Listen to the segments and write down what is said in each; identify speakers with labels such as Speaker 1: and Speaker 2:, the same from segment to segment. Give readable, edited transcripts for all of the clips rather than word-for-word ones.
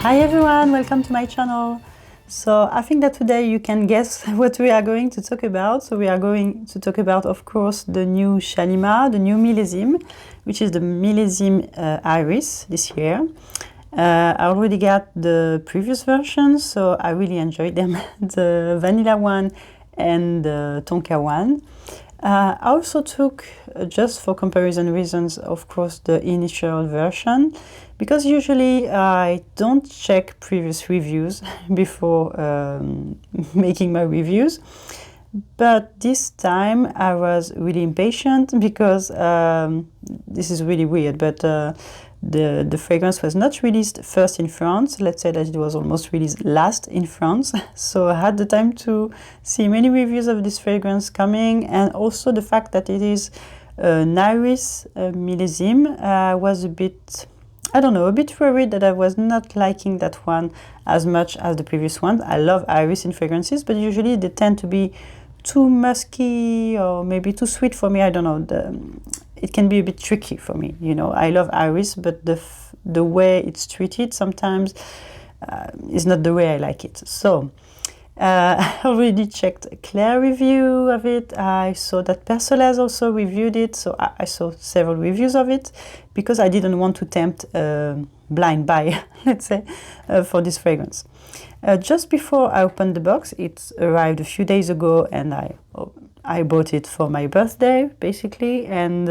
Speaker 1: Hi everyone, welcome to my channel. So I think that today you can guess what we are going to talk about. So we are going to talk about, of course, the new Shalimar, the new millésime, which is the Millésime Iris this year. I already got the previous versions, so I really enjoyed them, the vanilla one and the tonka one. I also took, just for comparison reasons, of course, the initial version, because usually I don't check previous reviews before making my reviews. But this time I was really impatient because this is really weird, but the fragrance was not released first in France. Let's say that it was almost released last in France. So I had the time to see many reviews of this fragrance coming, and also the fact that it is an Iris millésime. I was a bit, I don't know, a bit worried that I was not liking that one as much as the previous ones. I love Iris in fragrances, but usually they tend to be too musky or maybe too sweet for me. I don't know. It can be a bit tricky for me, you know. I love Iris, but the way it's treated sometimes is not the way I like it. So I already checked Claire review of it. I saw that Persolez also reviewed it, so I saw several reviews of it because I didn't want to tempt blind buy, let's say, for this fragrance. Just before I opened the box, it arrived a few days ago, and I bought it for my birthday, basically. And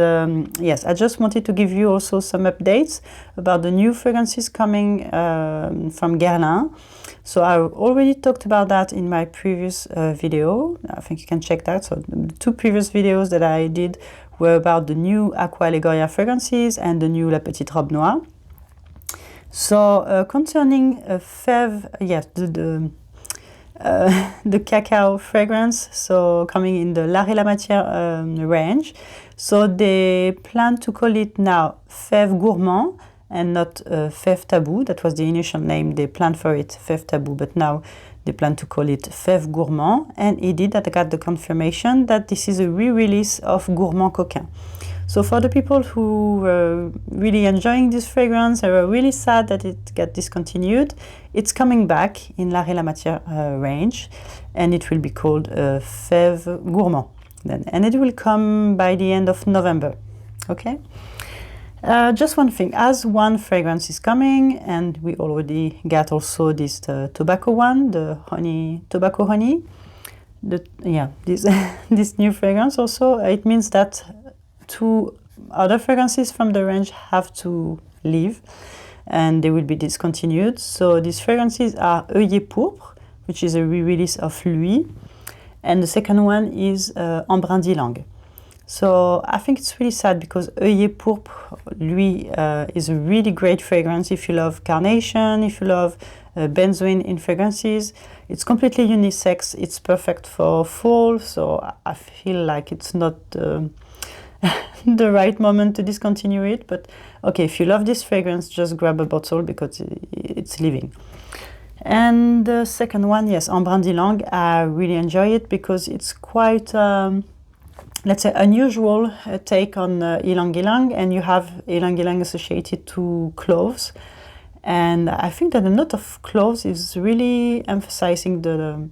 Speaker 1: yes, I just wanted to give you also some updates about the new fragrances coming from Guerlain. So I already talked about that in my previous video. I think you can check that. So the two previous videos that I did were about the new Aqua Allegoria fragrances and the new La Petite Robe Noire. So concerning Fève, yes, the cacao fragrance, so coming in the L'Art et la Matière range. So they plan to call it now Fève Gourmand and not Fève Tabou. That was the initial name. They planned for it, Fève Tabou, but now they plan to call it Fève Gourmand. And indeed, that I got the confirmation that this is a re-release of Gourmand Coquin. So for the people who were really enjoying this fragrance and were really sad that it got discontinued, it's coming back in L'Art et la Matière range, and it will be called Fève Gourmand then, and it will come by the end of November. Okay. Just one thing, as one fragrance is coming, and we already got also this tobacco one, the tobacco honey. This new fragrance also, it means that two other fragrances from the range have to leave and they will be discontinued. So these fragrances are Œillet Pourpre, which is a re-release of Lui, and the second one is Embrun d'Ylang. So I think it's really sad because Œillet Pourpre, Lui, is a really great fragrance if you love carnation, if you love benzoin in fragrances. It's completely unisex, it's perfect for fall, so I feel like it's not the right moment to discontinue it. But okay, if you love this fragrance, just grab a bottle because it's leaving. And the second one, yes, Embrun d'Ylang, I really enjoy it because it's quite, let's say, unusual take on ylang ylang, and you have ylang ylang associated to cloves. And I think that the note of cloves is really emphasizing the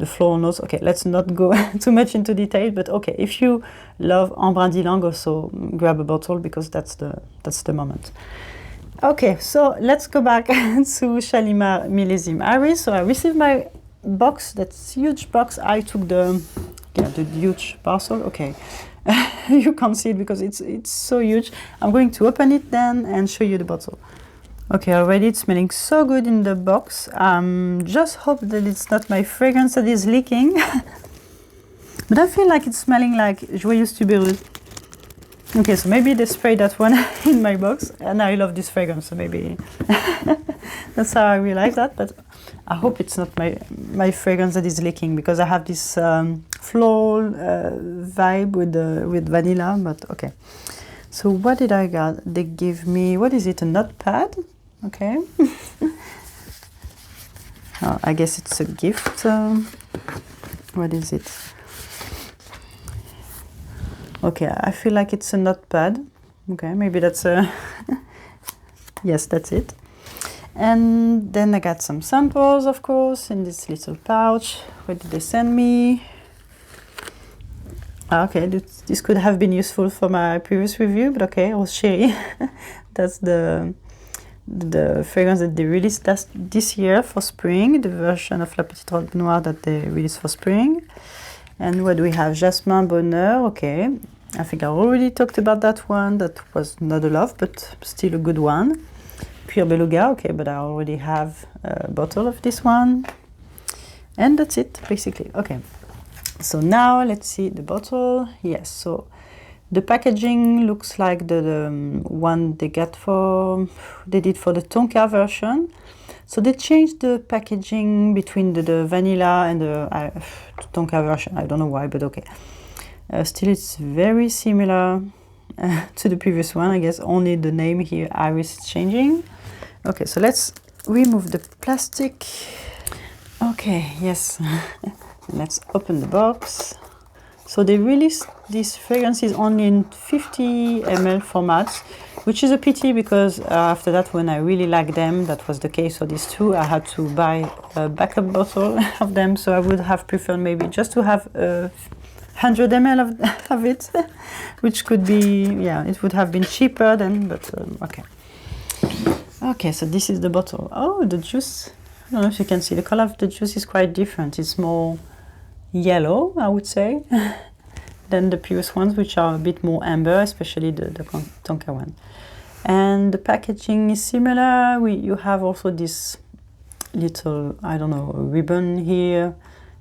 Speaker 1: floral notes. Okay, let's not go too much into detail, but okay, if you love Embrun d'Ylang, also grab a bottle because that's the moment. Okay, so let's go back to Shalimar Millésime Iris. So I received my box, that huge box. I took the huge parcel. Okay, you can't see it because it's so huge. I'm going to open it then and show you the bottle. Okay, already it's smelling so good in the box. Just hope that it's not my fragrance that is leaking. But I feel like it's smelling like Joyeuse Tuberose. Okay, so maybe they sprayed that one in my box, and I love this fragrance, so maybe that's how I realized that. But I hope it's not my fragrance that is leaking, because I have this floral vibe with vanilla, but okay. So what did I get? They give me, what is it, a notepad? Okay. Oh, I guess it's a gift. What is it? Okay, I feel like it's a notepad. Okay, maybe that's a... Yes, that's it. And then I got some samples, of course, in this little pouch. What did they send me? Okay, this could have been useful for my previous review, but okay, it was Sherry. That's the fragrance that they released this year for spring, the version of La Petite Robe Noire that they released for spring. And what do we have? Jasmin Bonheur, okay. I think I already talked about that one. That was not a love, but still a good one. Pure Beluga, okay, but I already have a bottle of this one. And that's it, basically, okay. So now let's see the bottle. Yes, so the packaging looks like the one they did for the Tonka version. So they changed the packaging between the vanilla and the Tonka version. I don't know why, but okay. Still, it's very similar to the previous one. I guess only the name here, Iris, is changing. Okay, so let's remove the plastic. Okay, yes. Let's open the box. So they released these fragrances only in 50 ml formats, which is a pity because after that, when I really liked them, that was the case for these two, I had to buy a backup bottle of them. So I would have preferred maybe just to have 100 ml of it, which could be, yeah, it would have been cheaper then, but okay. Okay, so this is the bottle. Oh, the juice. I don't know if you can see, the color of the juice is quite different. It's more yellow, I would say, than the previous ones, which are a bit more amber, especially the Tonka one. And the packaging is similar. You have also this little, I don't know, ribbon here,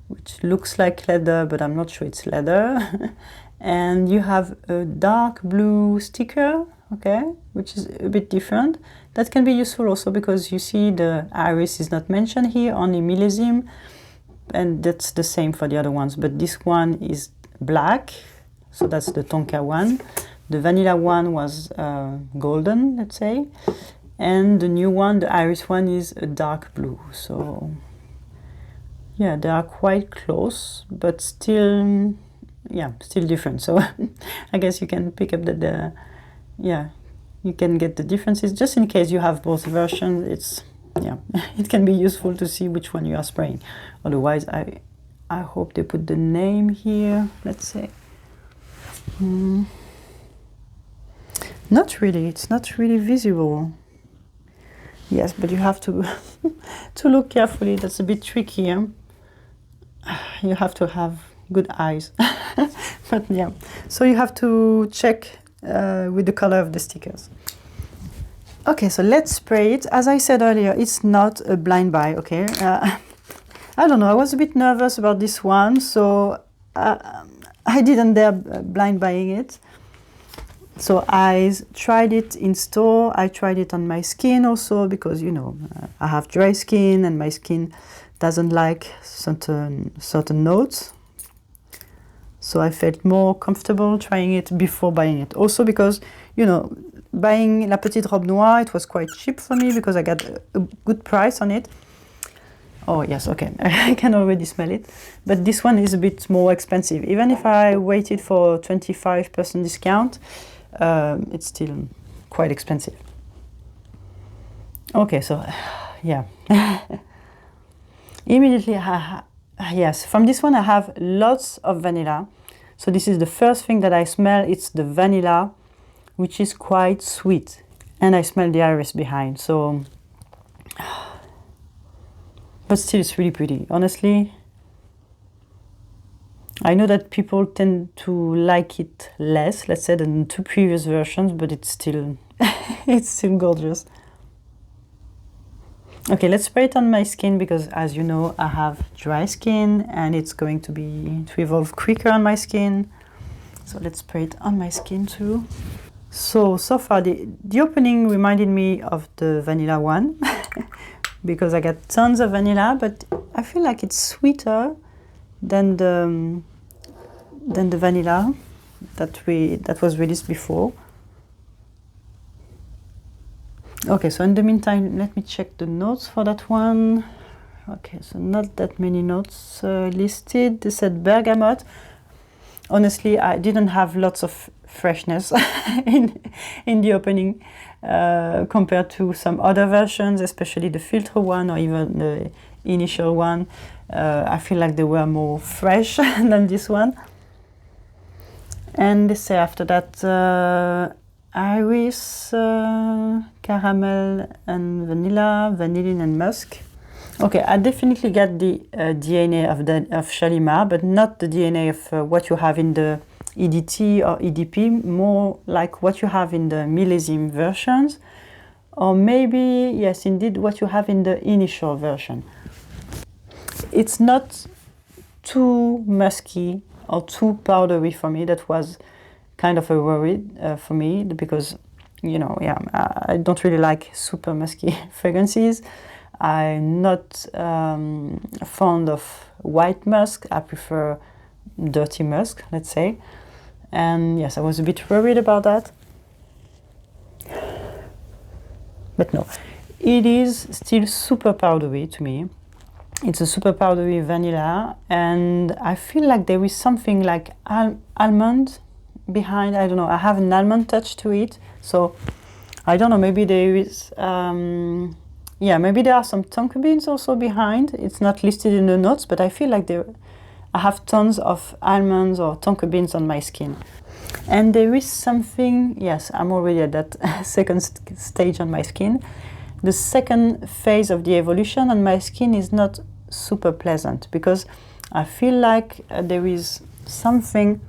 Speaker 1: which looks like leather, but I'm not sure it's leather. And you have a dark blue sticker, okay, which is a bit different. That can be useful also because you see the Iris is not mentioned here, only Millésime. And that's the same for the other ones, but this one is black, so that's the Tonka one. The vanilla one was golden, let's say, and the new one, the Iris one, is a dark blue. So yeah, they are quite close, but still, yeah, still different. So I guess you can pick up yeah, you can get the differences just in case you have both versions. It's, yeah, it can be useful to see which one you are spraying. Otherwise, I hope they put the name here. Let's say. Not really. It's not really visible. Yes, but you have to to look carefully. That's a bit tricky. You have to have good eyes. But yeah, so you have to check with the color of the stickers. Okay, so let's spray it. As I said earlier, it's not a blind buy, okay? I don't know, I was a bit nervous about this one, so I didn't dare blind buying it. So I tried it in store, I tried it on my skin also, because, you know, I have dry skin and my skin doesn't like certain notes. So I felt more comfortable trying it before buying it. Also because, you know, buying La Petite Robe Noire, it was quite cheap for me because I got a good price on it. Oh yes, okay, I can already smell it. But this one is a bit more expensive. Even if I waited for 25% discount, it's still quite expensive. Okay, so yeah. Immediately, yes, from this one I have lots of vanilla. So this is the first thing that I smell, it's the vanilla, which is quite sweet. And I smell the iris behind, so... But still, it's really pretty, honestly. I know that people tend to like it less, let's say, than the two previous versions, but it's still, it's still gorgeous. Okay, let's spray it on my skin because, as you know, I have dry skin and it's going to evolve quicker on my skin. So let's spray it on my skin too. So far, the opening reminded me of the vanilla one because I got tons of vanilla, but I feel like it's sweeter than the vanilla that was released before. Okay, so in the meantime, let me check the notes for that one. Okay, so not that many notes listed. They said bergamot. Honestly, I didn't have lots of freshness in the opening compared to some other versions, especially the filter one or even the initial one. I feel like they were more fresh than this one. And they say after that iris, caramel and vanilla, vanillin and musk. Okay, I definitely get the DNA of Shalimar, but not the DNA of what you have in the EDT or EDP, more like what you have in the millésime versions, or maybe, yes, indeed, what you have in the initial version. It's not too musky or too powdery for me. That was kind of a worry for me, because, you know, yeah, I don't really like super musky fragrances. I'm not fond of white musk. I prefer dirty musk, let's say. And yes, I was a bit worried about that. But no, it is still super powdery to me. It's a super powdery vanilla, and I feel like there is something like almond behind. I don't know, I have an almond touch to it. So I don't know, maybe there is yeah, maybe there are some tonka beans also behind. It's not listed in the notes, but I feel like I have tons of almonds or tonka beans on my skin. And there is something, yes, I'm already at that second stage on my skin. The second phase of the evolution on my skin is not super pleasant, because I feel like there is something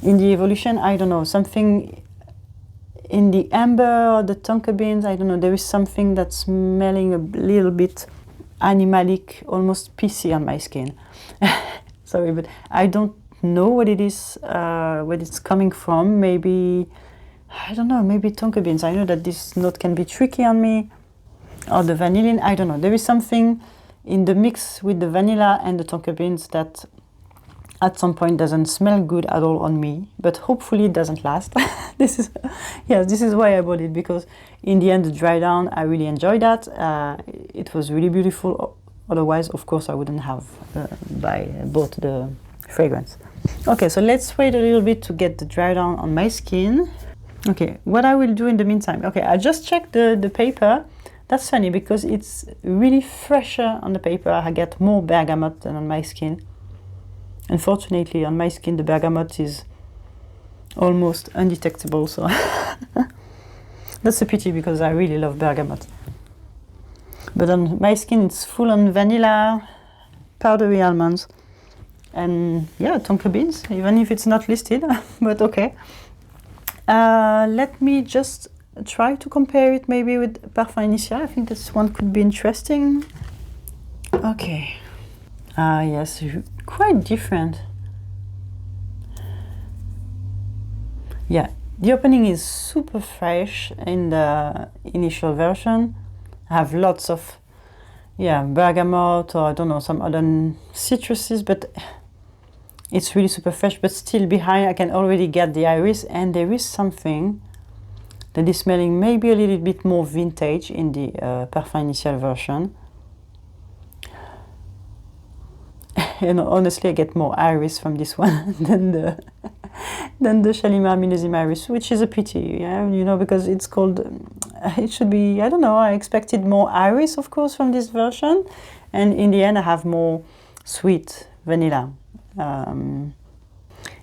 Speaker 1: in the evolution, I don't know, something in the amber or the tonka beans, I don't know, there is something that's smelling a little bit animalic, almost pissy on my skin. Sorry, but I don't know what it is, where it's coming from. Maybe, I don't know, maybe tonka beans. I know that this note can be tricky on me. Or the vanillin, I don't know. There is something in the mix with the vanilla and the tonka beans that at some point doesn't smell good at all on me, but hopefully it doesn't last. This is why I bought it, because in the end, the dry down, I really enjoyed that. It was really beautiful. Otherwise, of course, I wouldn't have bought the fragrance. Okay, so let's wait a little bit to get the dry down on my skin. Okay, what I will do in the meantime, okay, I just checked the paper. That's funny, because it's really fresher on the paper. I get more bergamot than on my skin. Unfortunately, on my skin, the bergamot is almost undetectable, so that's a pity, because I really love bergamot. But on my skin, it's full on vanilla, powdery almonds, and yeah, tonka beans, even if it's not listed, but okay. Let me just try to compare it maybe with Parfum Initial. I think this one could be interesting. Okay. Yes, quite different. Yeah, the opening is super fresh in the initial version. I have lots of, yeah, bergamot, or I don't know, some other citruses, but it's really super fresh. But still behind, I can already get the iris, and there is something that is smelling maybe a little bit more vintage in the Parfum Initial version. And honestly, I get more iris from this one than the Shalimar Millésime Iris, which is a pity, yeah, you know, because it's called, it should be, I don't know, I expected more iris, of course, from this version, and in the end I have more sweet vanilla.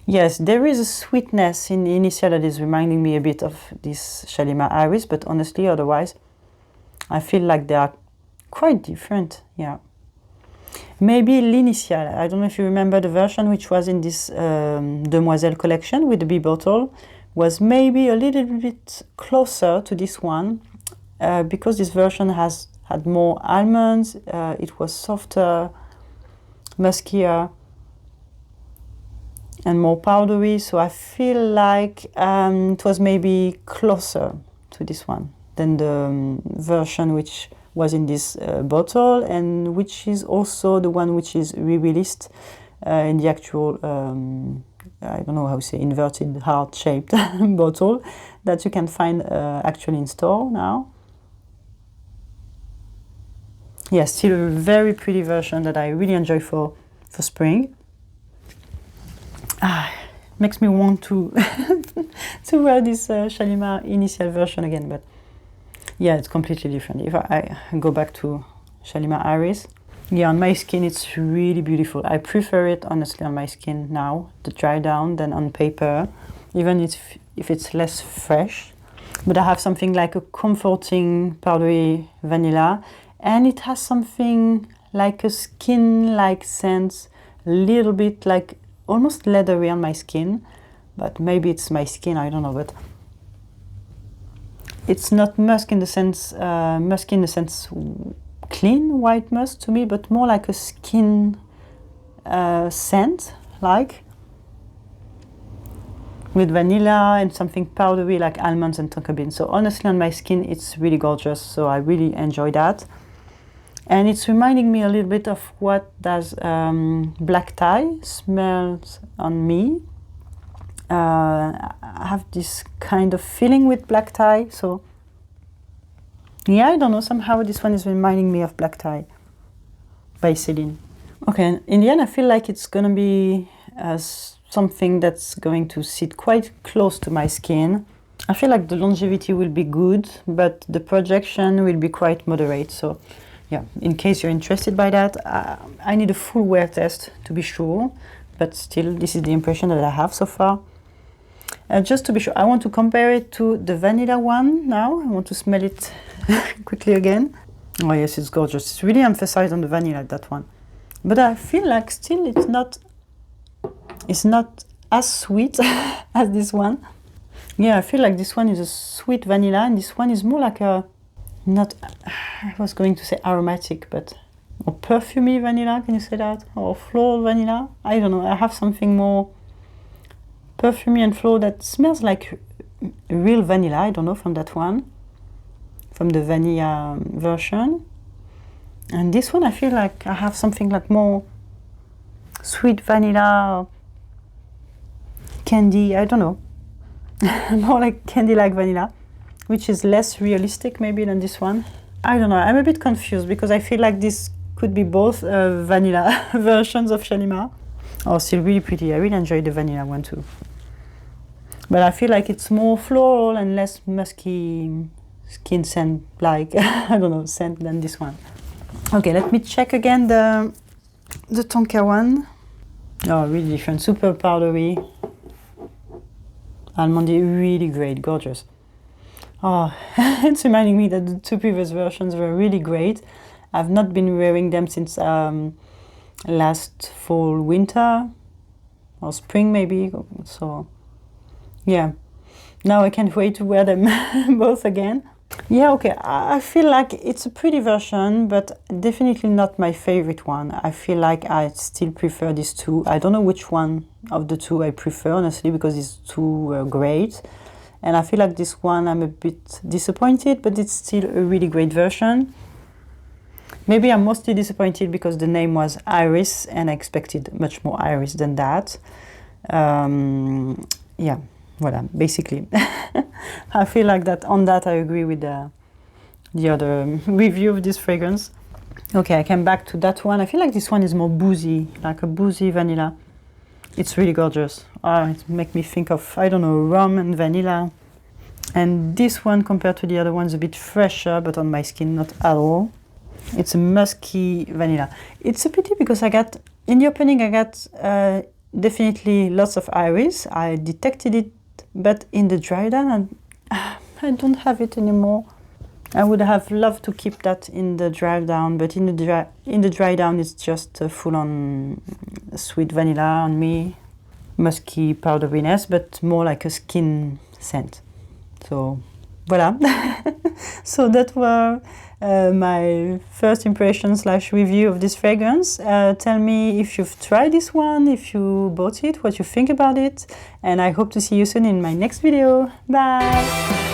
Speaker 1: Yes, there is a sweetness in the Initial that is reminding me a bit of this Shalimar Iris, but honestly, otherwise, I feel like they are quite different, yeah. Maybe l'Initial, I don't know if you remember the version which was in this Demoiselle collection with the bee bottle, was maybe a little bit closer to this one, because this version had more almonds, it was softer, muskier, and more powdery, so I feel like it was maybe closer to this one than the version which was in this bottle, and which is also the one which is re-released in the actual, I don't know how to say, inverted heart-shaped bottle that you can find actually in store now. Yes, still a very pretty version that I really enjoy for spring. Makes me want to to wear this Shalimar initial version again, but yeah, it's completely different. If I go back to Shalimar Iris, yeah, on my skin it's really beautiful. I prefer it honestly on my skin now, the dry down, than on paper, even if it's less fresh. But I have something like a comforting powdery vanilla, and it has something like a skin-like scent, a little bit like almost leathery on my skin, but maybe it's my skin, I don't know, but it's not musk in the sense clean white musk to me, but more like a skin scent, like with vanilla and something powdery like almonds and tonka bean. So honestly on my skin it's really gorgeous, so I really enjoy that. And it's reminding me a little bit of what does black tie smells on me. I have this kind of feeling with black tie, so yeah, I don't know, somehow this one is reminding me of black tie by Celine. Okay, in the end I feel like it's gonna be something that's going to sit quite close to my skin. I feel like the longevity will be good, but the projection will be quite moderate, so yeah, in case you're interested by that, I need a full wear test to be sure, but still this is the impression that I have so far. Just to be sure, I want to compare it to the vanilla one now. I want to smell it quickly again. Oh yes, it's gorgeous. It's really emphasized on the vanilla, that one. But I feel like still it's not as sweet as this one. Yeah, I feel like this one is a sweet vanilla and this one is more like a, not, I was going to say aromatic, but or perfumey vanilla, can you say that? Or floral vanilla? I don't know, I have something more perfumey and floral that smells like real vanilla, I don't know, from that one, from the vanilla version. And this one I feel like I have something like more sweet vanilla, candy, I don't know, more like candy-like vanilla, which is less realistic maybe than this one. I don't know, I'm a bit confused because I feel like this could be both vanilla versions of Shalimar. Oh, still really pretty. I really enjoy the vanilla one too. But I feel like it's more floral and less musky skin scent, like, I don't know, scent than this one. Okay, let me check again the tonka one. Oh, really different, super powdery. Almondy, really great, gorgeous. Oh, it's reminding me that the two previous versions were really great. I've not been wearing them since last fall, winter, or spring maybe, so yeah. Now I can't wait to wear them both again. Yeah, okay, I feel like it's a pretty version, but definitely not my favorite one. I feel like I still prefer these two. I don't know which one of the two I prefer, honestly, because these two were great. And I feel like this one I'm a bit disappointed, but it's still a really great version. Maybe I'm mostly disappointed because the name was Iris and I expected much more Iris than that. Yeah, voilà, basically. I feel like that on that I agree with the other review of this fragrance. Okay, I came back to that one. I feel like this one is more boozy, like a boozy vanilla. It's really gorgeous. It makes me think of, I don't know, rum and vanilla. And this one compared to the other one is a bit fresher, but on my skin not at all. It's a musky vanilla. It's a pity because I got, in the opening I got definitely lots of iris. I detected it, but in the dry down I don't have it anymore. I would have loved to keep that in the dry down, but in the dry down it's just full on sweet vanilla on me, musky powderiness, but more like a skin scent. So voilà. So that were my first impression / review of this fragrance. Tell me if you've tried this one, if you bought it, what you think about it, and I hope to see you soon in my next video. Bye!